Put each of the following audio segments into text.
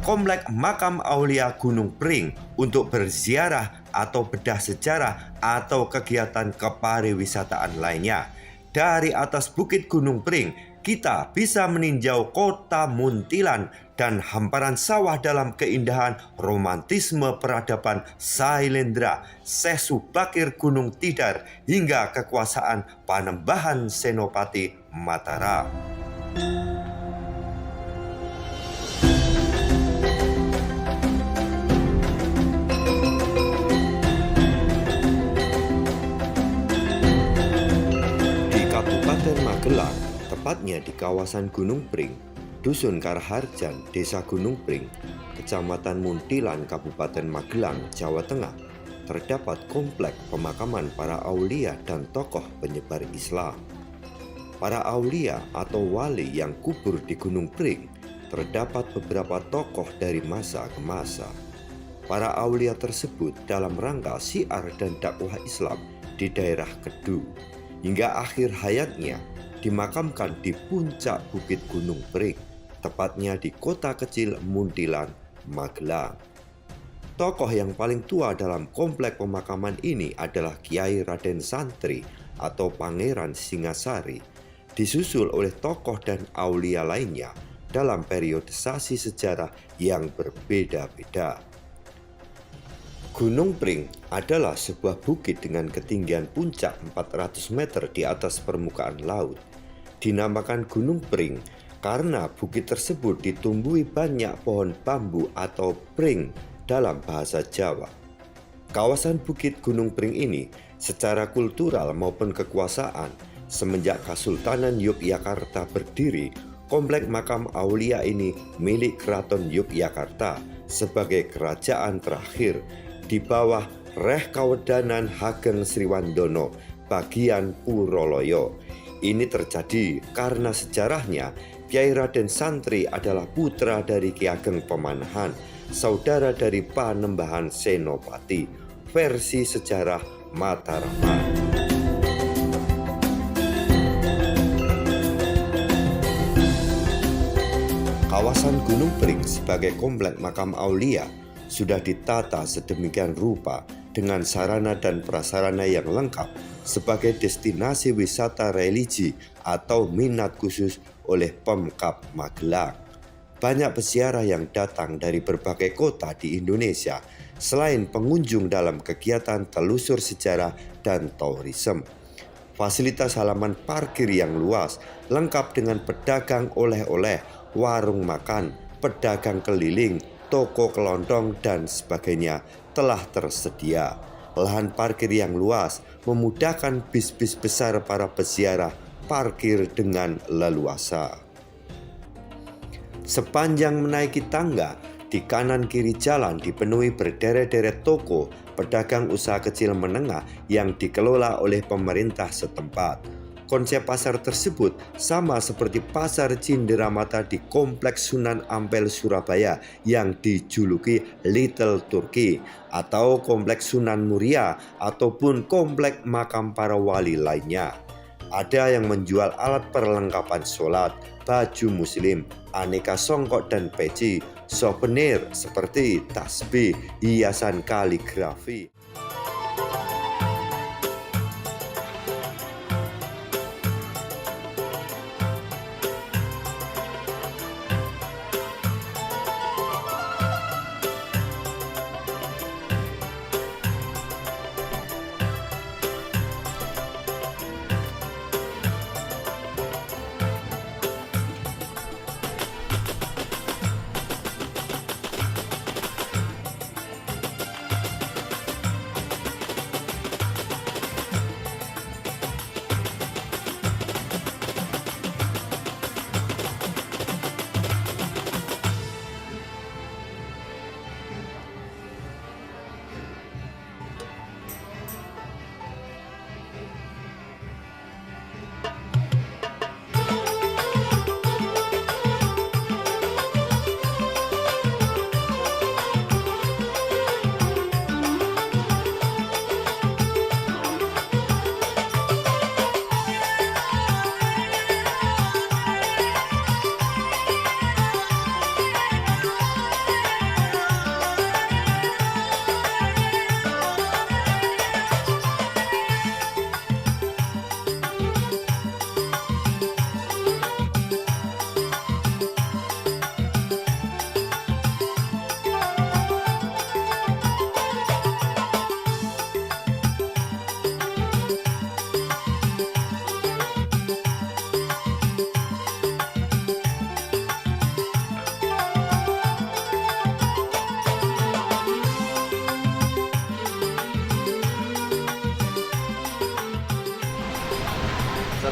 Komplek Makam Aulia Gunung Pring untuk berziarah atau bedah sejarah atau kegiatan kepariwisataan lainnya. Dari atas Bukit Gunung Pring, kita bisa meninjau kota Muntilan dan hamparan sawah dalam keindahan romantisme peradaban Sailendra, Syekh Subakir Gunung Tidar, hingga kekuasaan Panembahan Senopati Mataram. Di Kabupaten Magelang, tepatnya di kawasan Gunung Pring, Dusun Karaharjan, Desa Gunung Pring, Kecamatan Muntilan, Kabupaten Magelang, Jawa Tengah, terdapat komplek pemakaman para aulia dan tokoh penyebar Islam. Para aulia atau wali yang kubur di Gunung Pring terdapat beberapa tokoh dari masa ke masa. Para aulia tersebut dalam rangka syiar dan dakwah Islam di daerah Kedu, hingga akhir hayatnya dimakamkan di puncak Bukit Gunung Pring, tepatnya di kota kecil Muntilan, Magelang. Tokoh yang paling tua dalam komplek pemakaman ini adalah Kiai Raden Santri atau Pangeran Singasari, disusul oleh tokoh dan aulia lainnya dalam periodisasi sejarah yang berbeda-beda. Gunung Pring adalah sebuah bukit dengan ketinggian puncak 400 meter di atas permukaan laut. Dinamakan Gunung Pring karena bukit tersebut ditumbuhi banyak pohon bambu atau pring dalam bahasa Jawa. Kawasan Bukit Gunung Pring ini secara kultural maupun kekuasaan, semenjak Kesultanan Yogyakarta berdiri, komplek makam aulia ini milik Keraton Yogyakarta sebagai kerajaan terakhir di bawah Reh Kawedanan Hageng Sriwandono bagian Puroloyo. Ini terjadi karena sejarahnya Kiai Raden Santri adalah putra dari Ki Ageng Pemanahan, saudara dari Panembahan Senopati, versi sejarah Mataraman. Kawasan Gunung Pring sebagai komplek makam aulia sudah ditata sedemikian rupa dengan sarana dan prasarana yang lengkap sebagai destinasi wisata religi atau minat khusus oleh Pemkab Magelang. Banyak peziarah yang datang dari berbagai kota di Indonesia selain pengunjung dalam kegiatan telusur sejarah dan tourism. Fasilitas halaman parkir yang luas lengkap dengan pedagang oleh-oleh, warung makan, pedagang keliling, toko kelontong dan sebagainya telah tersedia. Lahan parkir yang luas memudahkan bis-bis besar para peziarah parkir dengan leluasa. Sepanjang menaiki tangga, di kanan kiri jalan dipenuhi berderet-deret toko pedagang usaha kecil menengah yang dikelola oleh pemerintah setempat. Konsep pasar tersebut sama seperti pasar Cinderamata di Kompleks Sunan Ampel Surabaya yang dijuluki Little Turkey, atau Kompleks Sunan Muria ataupun Kompleks Makam Para Wali lainnya. Ada yang menjual alat perlengkapan sholat, baju muslim, aneka songkok dan peci, souvenir seperti tasbih, hiasan kaligrafi.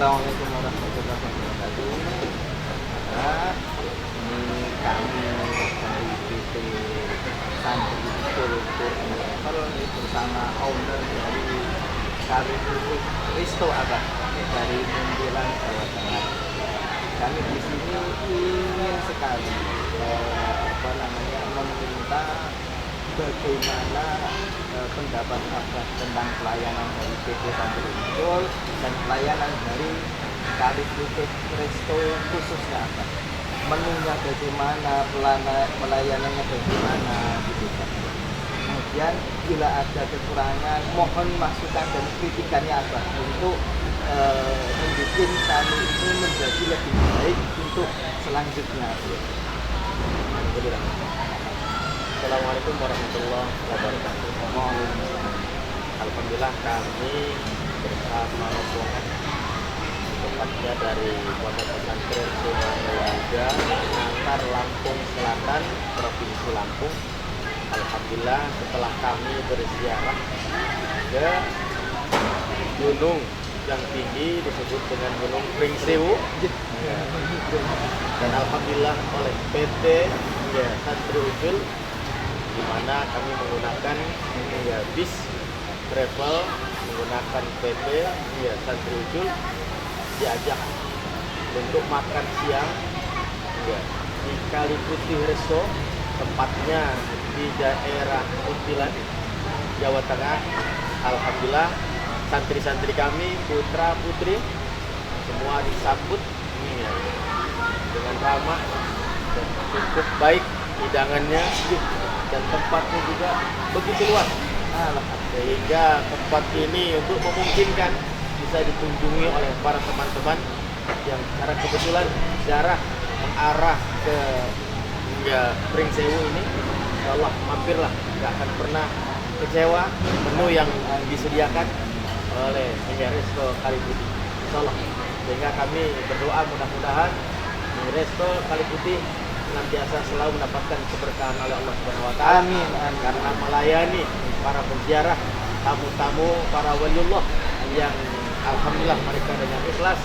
Assalamualaikum warahmatullahi wabarakatuh. Nah, ini kami dari PT Santri Kultur Level bersama owner dari Kali Putih Risto Abah dari Muntilan, Jawa Tengah. Kami di sini ingin sekali meminta bagaimana pendapat Abah tentang pelayanan dari PT Santri Kultur dan pelayanan dari Kali Putih Risto khususnya Abah. Menunya bagaimana, pelayanannya bagaimana gitu Pak. Kemudian bila ada kekurangan mohon masukan dan kritikannya Abah untuk membuat kami itu menjadi lebih baik untuk selanjutnya. Assalamualaikum warahmatullahi wabarakatuh. Alhamdulillah kami bersama rombongan tepatnya dari Pondok Pesantren Sumanulada, Nangkar, Lampung Selatan, Provinsi Lampung. Alhamdulillah setelah kami berziarah ke gunung yang tinggi disebut dengan Gunung Pringsewu, dan alhamdulillah oleh PT Santri Ucul, di mana kami menggunakan bis travel menggunakan PT Santri Ucul, diajak untuk makan siang di Kali Putih Resto, tempatnya di daerah Muntilan, Jawa Tengah. Alhamdulillah santri-santri kami, putra putri semua disambut dengan ramah dan cukup baik hidangannya, dan tempatnya juga begitu luas, sehingga tempat ini untuk memungkinkan bisa dikunjungi oleh para teman-teman yang secara kebetulan ziarah mengarah ke Pringsewu ini. Insyaallah mampirlah, nggak akan pernah kecewa menu yang disediakan oleh Resto Kali Putih. Insyaallah, sehingga kami berdoa mudah-mudahan Resto Kali Putih senantiasa selalu mendapatkan keberkahan oleh Allah Subhanahu wa taala. Amin. Karena melayani para penziarah, tamu-tamu, para waliullah yang alhamdulillah mereka dengan ikhlas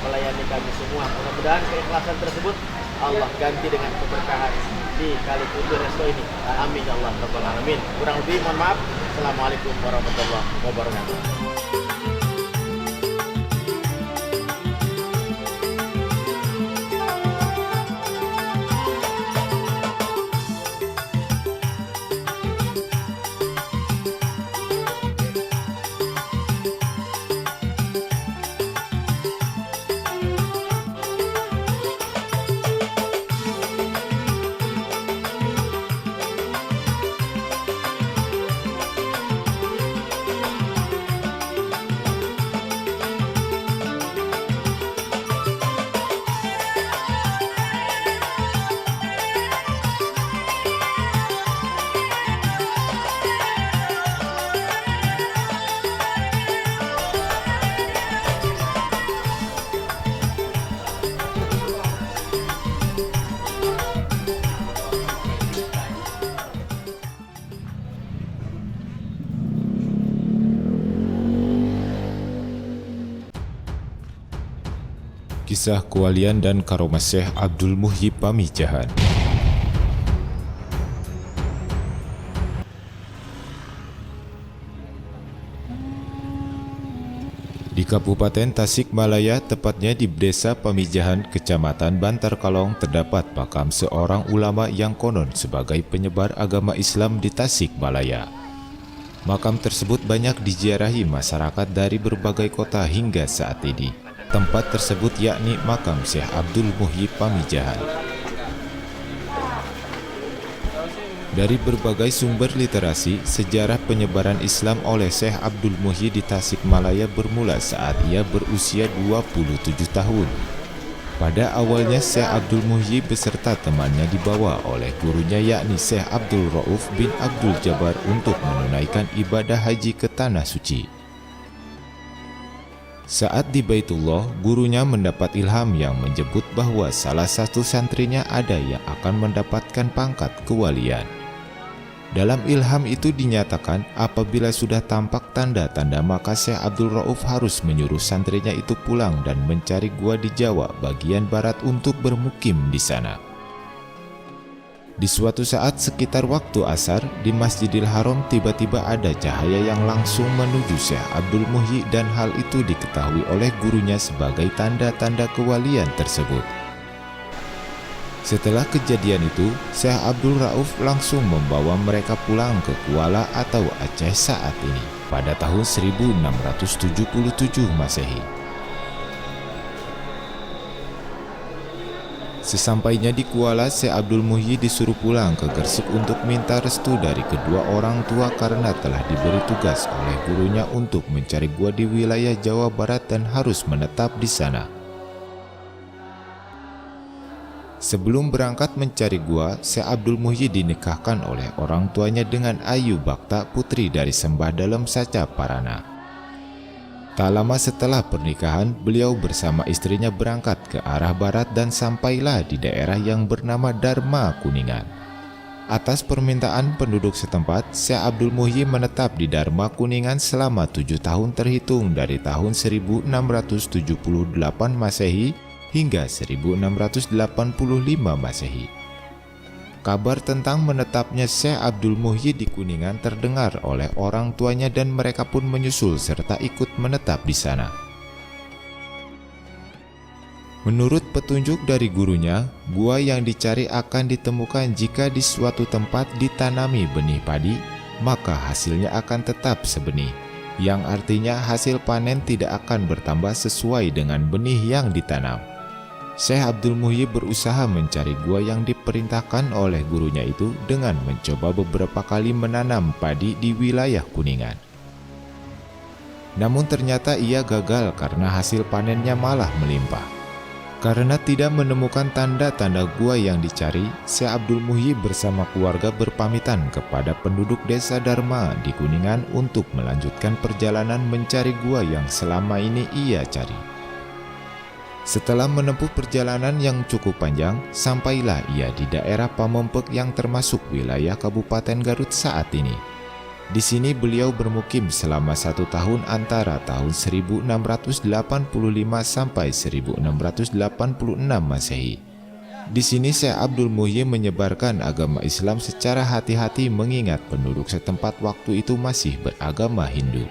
melayani kami semua. Mudah-mudahan keikhlasan tersebut Allah ganti dengan keberkahan di Kali Putih Resto ini. Amin ya Allah rabbal alamin. Kurang lebih mohon maaf. Assalamualaikum warahmatullahi wabarakatuh. Kisah kewalian dan karomah Syekh Abdul Muhyi Pamijahan. Di Kabupaten Tasikmalaya, tepatnya di Desa Pamijahan, Kecamatan Bantar Kalong, terdapat makam seorang ulama yang konon sebagai penyebar agama Islam di Tasikmalaya. Makam tersebut banyak diziarahi masyarakat dari berbagai kota hingga saat ini. Tempat tersebut yakni makam Syekh Abdul Muhyi Pamijahan. Dari berbagai sumber literasi, sejarah penyebaran Islam oleh Syekh Abdul Muhyi di Tasikmalaya bermula saat ia berusia 27 tahun. Pada awalnya Syekh Abdul Muhyi beserta temannya dibawa oleh gurunya yakni Syekh Abdul Rauf bin Abdul Jabbar untuk menunaikan ibadah haji ke Tanah Suci. Saat di Baitullah, gurunya mendapat ilham yang menyebut bahwa salah satu santrinya ada yang akan mendapatkan pangkat kewalian. Dalam ilham itu dinyatakan apabila sudah tampak tanda-tanda maka Syekh Abdul Rauf harus menyuruh santrinya itu pulang dan mencari gua di Jawa bagian barat untuk bermukim di sana. Di suatu saat sekitar waktu asar di Masjidil Haram tiba-tiba ada cahaya yang langsung menuju Syekh Abdul Muhyi dan hal itu diketahui oleh gurunya sebagai tanda-tanda kewalian tersebut. Setelah kejadian itu, Syekh Abdul Rauf langsung membawa mereka pulang ke Kuala atau Aceh saat ini pada tahun 1677 Masehi. Sesampainya di Kuala, Syekh Abdul Muhyi disuruh pulang ke Gresik untuk minta restu dari kedua orang tua karena telah diberi tugas oleh gurunya untuk mencari gua di wilayah Jawa Barat dan harus menetap di sana. Sebelum berangkat mencari gua, Syekh Abdul Muhyi dinikahkan oleh orang tuanya dengan Ayu Bakta, putri dari Sembah Dalem Saca Parana. Tak lama setelah pernikahan, beliau bersama istrinya berangkat ke arah barat dan sampailah di daerah yang bernama Dharma Kuningan. Atas permintaan penduduk setempat, Syekh Abdul Muhyi menetap di Dharma Kuningan selama 7 tahun terhitung dari tahun 1678 Masehi hingga 1685 Masehi. Kabar tentang menetapnya Syekh Abdul Muhyi di Kuningan terdengar oleh orang tuanya dan mereka pun menyusul serta ikut menetap di sana. Menurut petunjuk dari gurunya, gua yang dicari akan ditemukan jika di suatu tempat ditanami benih padi, maka hasilnya akan tetap sebenih, yang artinya hasil panen tidak akan bertambah sesuai dengan benih yang ditanam. Syekh Abdul Muhyi berusaha mencari gua yang diperintahkan oleh gurunya itu dengan mencoba beberapa kali menanam padi di wilayah Kuningan. Namun ternyata ia gagal karena hasil panennya malah melimpah. Karena tidak menemukan tanda-tanda gua yang dicari, Syekh Abdul Muhyi bersama keluarga berpamitan kepada penduduk desa Dharma di Kuningan untuk melanjutkan perjalanan mencari gua yang selama ini ia cari. Setelah menempuh perjalanan yang cukup panjang, sampailah ia di daerah Pamempek yang termasuk wilayah Kabupaten Garut saat ini. Di sini beliau bermukim selama 1 tahun antara tahun 1685 sampai 1686 Masehi. Di sini Syekh Abdul Muhyi menyebarkan agama Islam secara hati-hati mengingat penduduk setempat waktu itu masih beragama Hindu.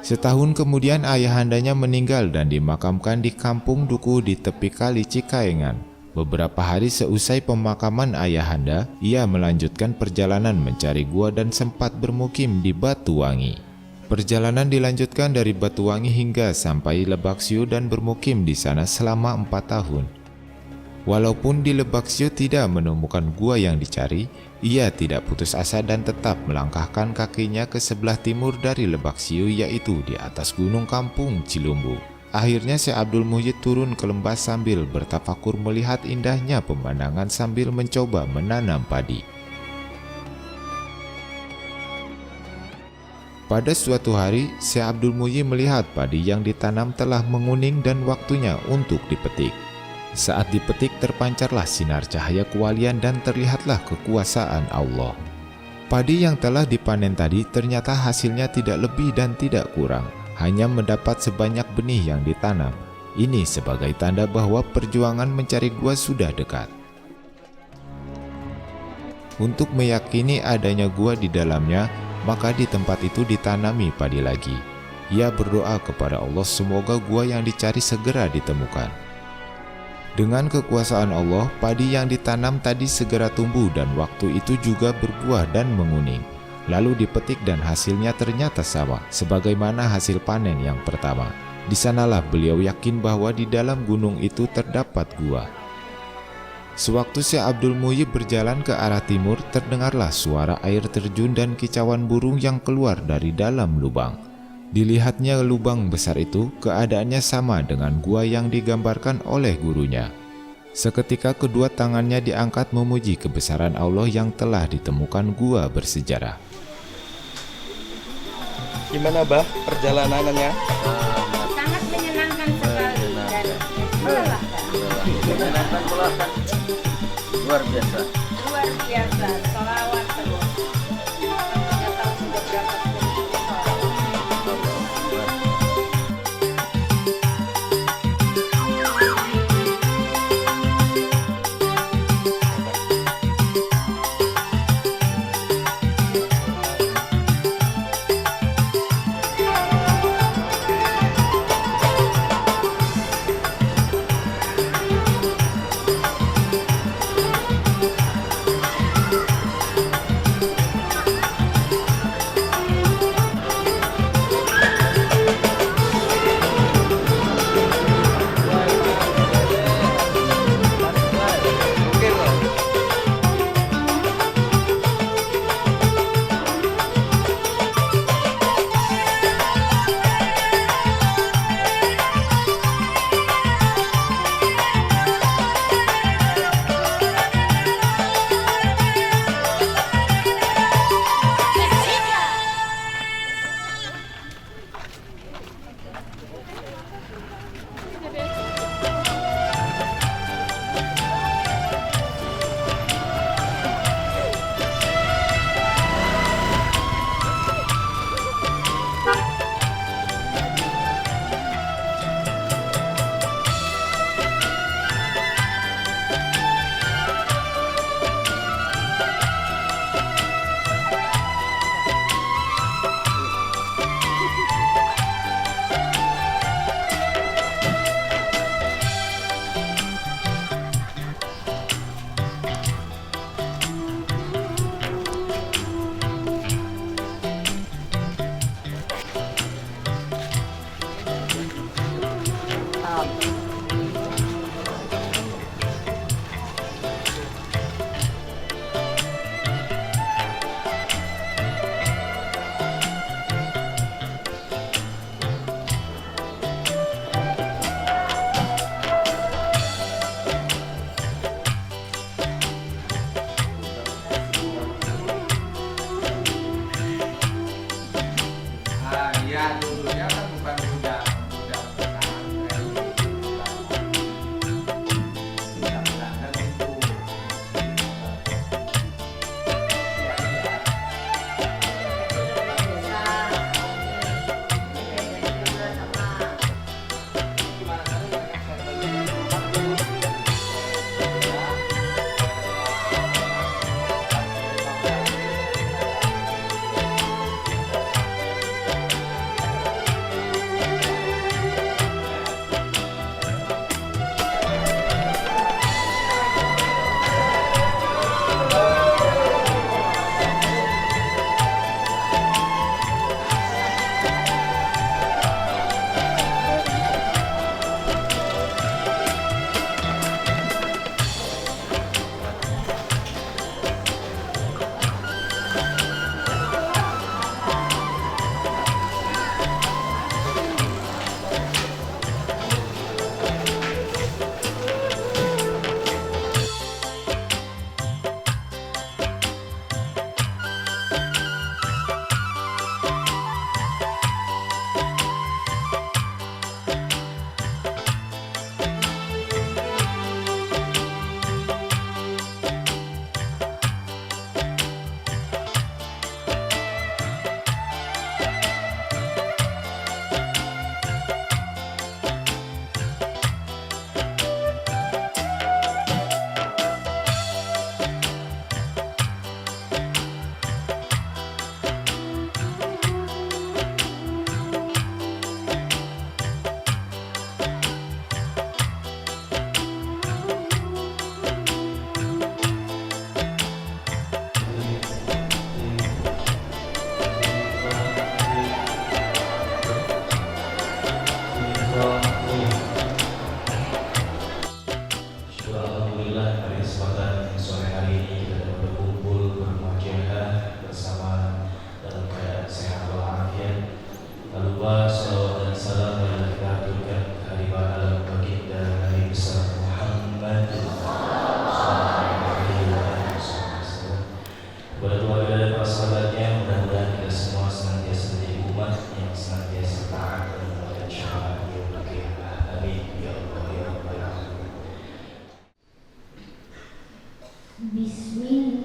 Setahun kemudian ayahandanya meninggal dan dimakamkan di kampung Duku di tepi kali Cikaengan. Beberapa hari seusai pemakaman ayahanda, ia melanjutkan perjalanan mencari gua dan sempat bermukim di Batuwangi. Perjalanan dilanjutkan dari Batuwangi hingga sampai Lebaksio dan bermukim di sana selama 4 tahun. Walaupun di Lebaksio tidak menemukan gua yang dicari, ia tidak putus asa dan tetap melangkahkan kakinya ke sebelah timur dari Lebaksio, yaitu di atas gunung kampung Cilumbu. Akhirnya Syekh Abdul Muhyi turun ke lembah sambil bertafakur melihat indahnya pemandangan sambil mencoba menanam padi. Pada suatu hari, Syekh Abdul Muhyi melihat padi yang ditanam telah menguning dan waktunya untuk dipetik. Saat dipetik terpancarlah sinar cahaya kewalian dan terlihatlah kekuasaan Allah. Padi yang telah dipanen tadi ternyata hasilnya tidak lebih dan tidak kurang, hanya mendapat sebanyak benih yang ditanam. Ini sebagai tanda bahwa perjuangan mencari gua sudah dekat. Untuk meyakini adanya gua di dalamnya, maka di tempat itu ditanami padi lagi. Ia berdoa kepada Allah semoga gua yang dicari segera ditemukan. Dengan kekuasaan Allah, padi yang ditanam tadi segera tumbuh dan waktu itu juga berbuah dan menguning. Lalu dipetik dan hasilnya ternyata sama, sebagaimana hasil panen yang pertama. Di sanalah beliau yakin bahwa di dalam gunung itu terdapat gua. Sewaktu Syekh Abdul Muhyi berjalan ke arah timur, terdengarlah suara air terjun dan kicauan burung yang keluar dari dalam lubang. Dilihatnya lubang besar itu, keadaannya sama dengan gua yang digambarkan oleh gurunya. Seketika kedua tangannya diangkat memuji kebesaran Allah yang telah ditemukan gua bersejarah. Gimana Bah perjalanannya? Sangat menyenangkan sekali dan melelahkan. Menyenangkan, melelahkan. Luar biasa. Luar luar biasa, sholawat terus. Nggak tahu sudah berapa kali sholawat. Bismillah.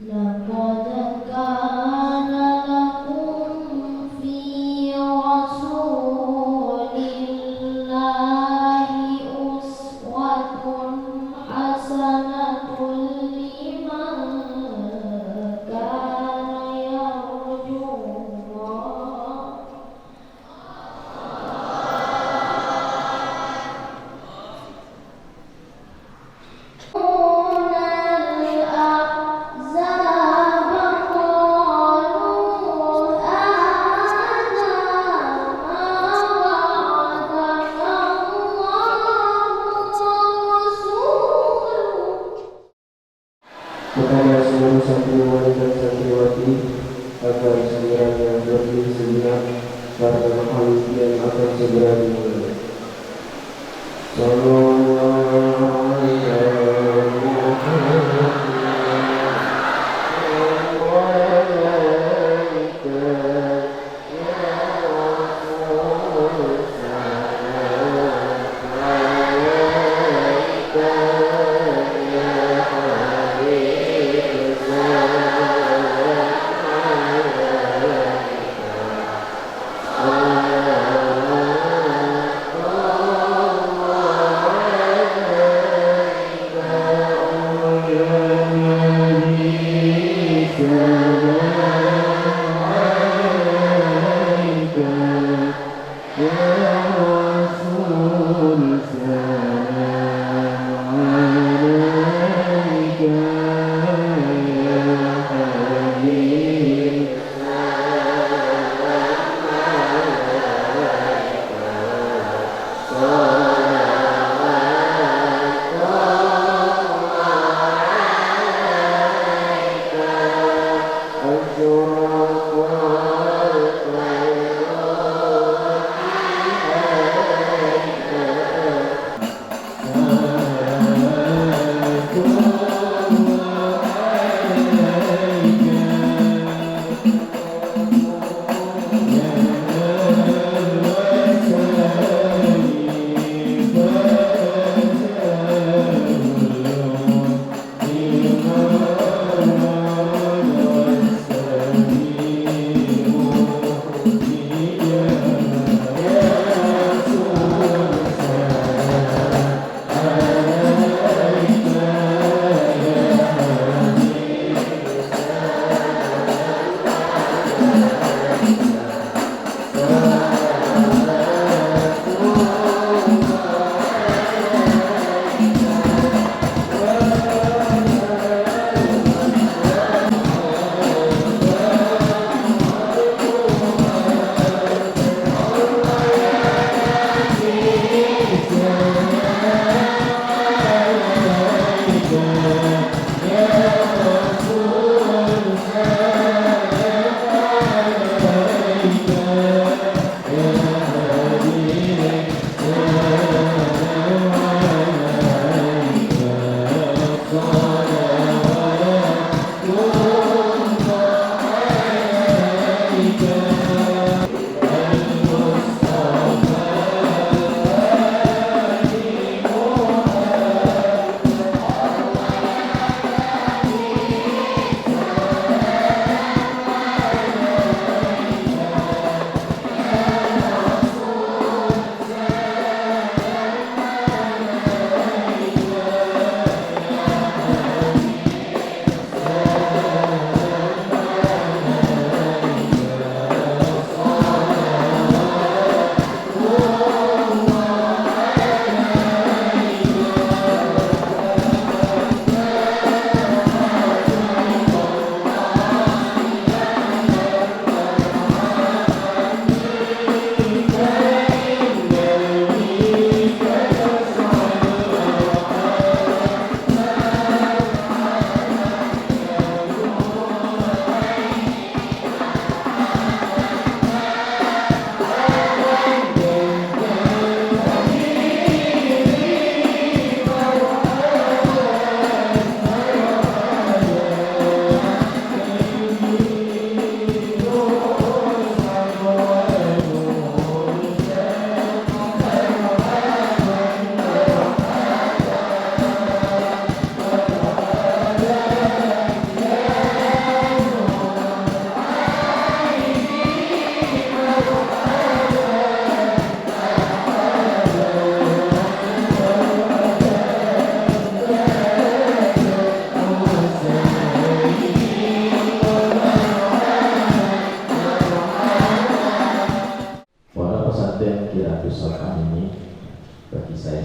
لقد كان لكم في رسول الله أسوة حسنة لمن كان يرجو الله الأحزاب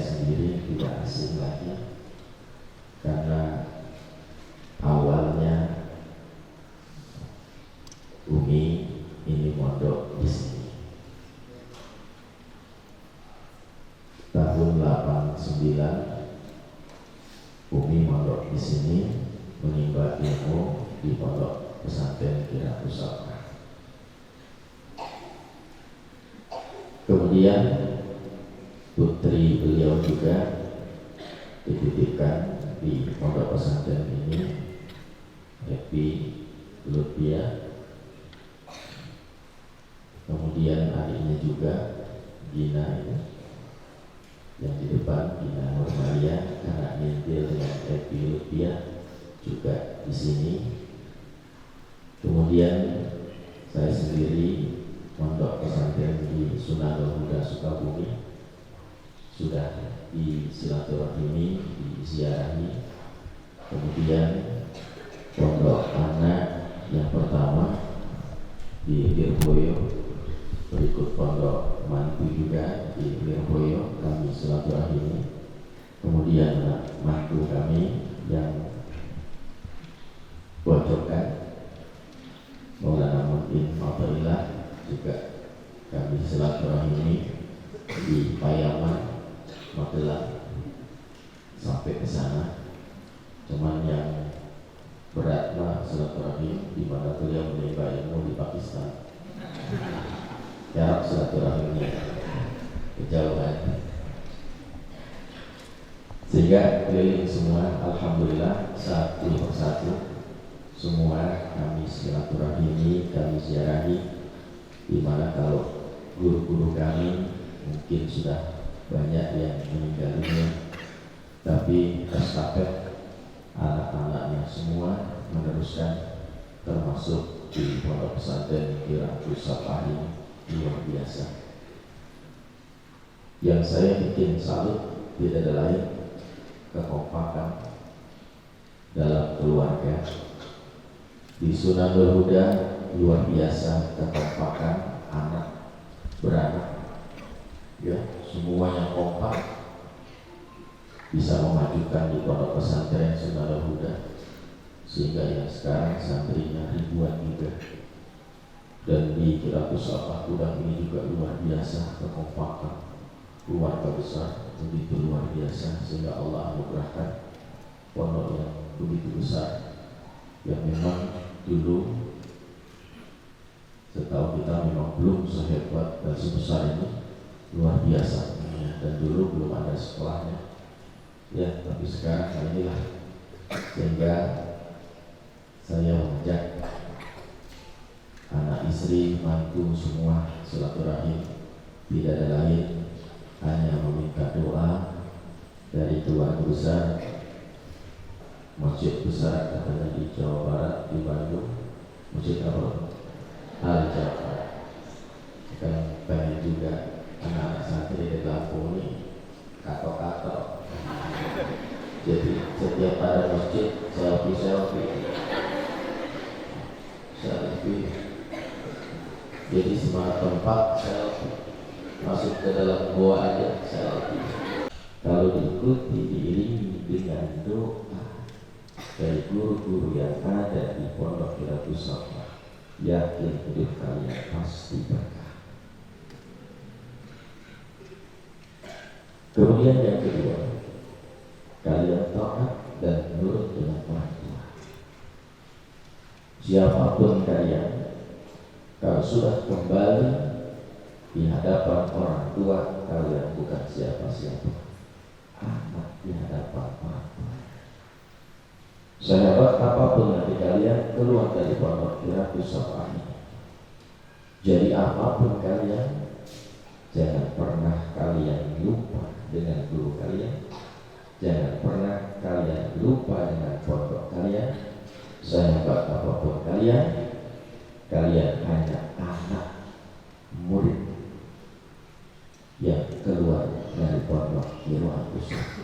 sendiri tidak asing lagi, karena awalnya Umi ini mondok di sini tahun 89. Umi mondok di sini menimba ilmu di pondok pesantren Qiratus Shafah. Kemudian putri beliau juga dititipkan di pondok pesantren ini, Happy Lutfia. Kemudian adiknya juga Gina ini, yang di depan Gina Nurmalia, karena nyentil dengan Happy Lutfia juga di sini. Kemudian saya sendiri mondok pesantren di Sunanul Huda Sukabumi, sudah disilaturahimi, diziarahi. Kemudian pondok anak yang pertama di Lirboyo, berikut pondok mantu juga di Lirboyo, kami silaturahimi. Kemudian mantu kami yang Bojokan, Maulana Mu'in Ma'bailah, juga kami silaturahimi di Payaman, Magelang, sampai ke sana. Cuman yang beratlah silaturahim di mana beliau menimba ilmu di Pakistan. Jarak silaturahimnya kejauhan, sehingga keliling semua. Alhamdulillah, satu persatu semua kami silaturahimi, kami ziarahi. Di mana kalau guru-guru kami mungkin sudah banyak yang meninggal dunia, tapi estafet anak-anaknya semua meneruskan, termasuk di pondok pesantren Qiratus Shafah ini. Luar biasa. Yang saya bikin salut tidak ada lain, kekompakan dalam keluarga. Di Sunanul Huda luar biasa kekompakan anak beranak, ya, semua yang kompak bisa memajukan di pondok pesantren Sunanul Huda, sehingga yang sekarang santrinya ribuan juga. Dan di Qiratus Shafah Kudang ini juga luar biasa kekompakan keluarga besar, begitu luar biasa, sehingga Allah anugerahkan pondok yang begitu besar, yang memang dulu setahu kita memang belum sehebat dan sebesar ini, luar biasa ya. Dan dulu belum ada sekolahnya, ya, tapi sekarang inilah, sehingga saya mengajak anak istri, mantu semua silaturahim. Tidak ada lain, hanya meminta doa dari keluarga besar, masjid besar katanya di Jawa Barat, di Bandung, masjid apa? Al-Jafar. Kan pengen juga anak-anak santri di Lampung ini katok-katok. Jadi setiap ada masjid selfie. Jadi semua tempat selfie, masuk ke dalam gua aja selfie. Kalau diikuti diiringi dengan doa dari guru-guru yang ada di pondok Qiratus Shafah, yakin hidup kalian pasti berkah. Kemudian yang kedua, kalian taat dan nurut dengan orang tua. Siapapun kalian, kalau sudah kembali di hadapan orang tua, kalian bukan siapa-siapa, anak di hadapan orang tua. Sahabat apapun nanti kalian keluar dari pondok Qiratus Shafah ini, jadi apapun kalian, jangan pernah kalian lupa dengan guru kalian, jangan pernah kalian lupa dengan pondok kalian. Sahabat apapun kalian, kalian hanya anak murid yang keluar dari pondok Qiratus Shafah.